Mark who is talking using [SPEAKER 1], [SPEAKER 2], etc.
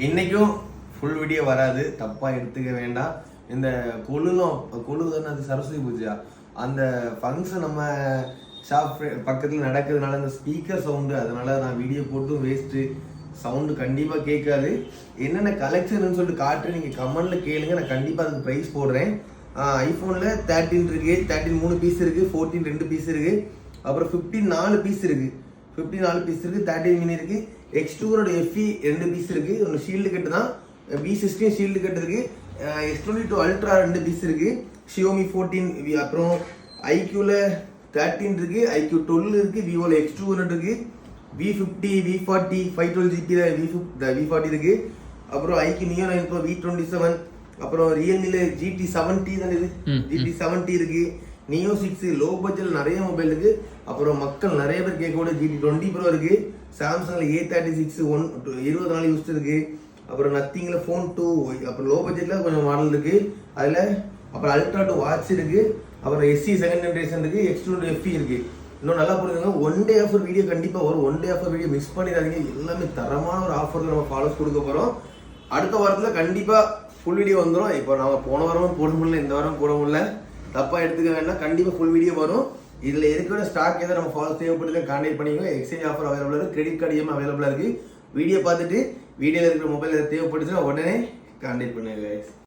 [SPEAKER 1] இன்னைக்கும் full video வராது, தப்பா எடுத்துக்க வேண்டாம். இந்த கொழுதான் அது சரஸ்வதி பூஜையா அந்த ஃபங்க்ஷன் நம்ம ஷாப் பக்கத்தில் நடக்கிறதுனால அந்த ஸ்பீக்கர் சவுண்டு, அதனால நான் வீடியோ போட்டும் வேஸ்ட்டு. சவுண்டு கண்டிப்பாக கேட்காது. என்னென்ன கலெக்ஷன் சொல்லிட்டு காட்டுறேன், நீங்கள் கமெண்ட்டில் கேளுங்க, நான் கண்டிப்பாக அதுக்கு ப்ரைஸ் போடுறேன். ஐஃபோனில் 13 இருக்குது, 13 3 பீஸ் இருக்குது, 14 2 பீஸ் இருக்குது, அப்புறம் 15 4 பீஸ் இருக்குது, 15 4 பீஸ் இருக்குது, 13 மினி இருக்குது, X2 FE 2 பீஸ் இருக்குது, ஒன்று ஷீல்டு கட்டு தான், B16 ஷீல்டு கட்டு இருக்குது, S22 அல்ட்ரா 2 பீஸ் இருக்குது, Xiaomi 14, அப்புறம் ஐக்யூவில் 13 இருக்குது, IQ 12 இருக்குது, விவோவில் X200 இருக்குது, V50 V40 512GB V40 இருக்குது, அப்புறம் IQ Neo 9 Pro V27, அப்புறம் ரியல்மில GT70 தான் இது, GT70 இருக்கு, Neo 6 லோ பட்ஜெட்ல நிறைய மொபைல் இருக்கு. அப்புறம் மக்கள் நிறைய பேர் கேட்கக்கூடிய GT20 Pro இருக்கு, சாம்சங்ல A36 20 நாள் யூஸ் இருக்கு, அப்புறம் நத்திங்ல ஃபோன் 2, அப்புறம் லோ பட்ஜெட்ல கொஞ்சம் மாடல் இருக்கு அதுல, அப்புறம் அல்ட்ரா 2 வாட்ச் இருக்கு, அப்புறம் SE செகண்ட் ஜெனரேஷன் இருக்கு, X2 FE இருக்கு. இன்னும் நல்லா புரிஞ்சுங்க, ஒன் டே ஆஃபர் வீடியோ கண்டிப்பா வரும், one day offer video miss பண்ணிடாதீங்க. எல்லாமே தரமான ஒரு ஆஃபர் நம்ம ஃபாலோஸ் கொடுக்க போறோம். அடுத்த வாரத்துல கண்டிப்பா ஃபுல் வீடியோ வந்துடும். இப்போ நம்ம போன வாரமும் போட முடியல, இந்த வாரம் போட முடியல, தப்பா எடுத்துக்க வேண்டாம். கண்டிப்பா ஃபுல் வீடியோ வரும். இதுல இருக்கிற ஸ்டாக் எதாவது நம்ம ஃபாலோ தேவைப்படுது கான்டாக்ட் பண்ணிக்கோங்க. எக்ஸ்சேஞ்ச் ஆஃபர் அவைலபிளா இருக்கு, கிரெடிட் கார்டு EMI அவைலபிளா இருக்கு. வீடியோ பார்த்துட்டு வீடியோல இருக்கிற மொபைல் தேவைப்படுச்சுன்னா உடனே கான்டாக்ட் பண்ணுங்க.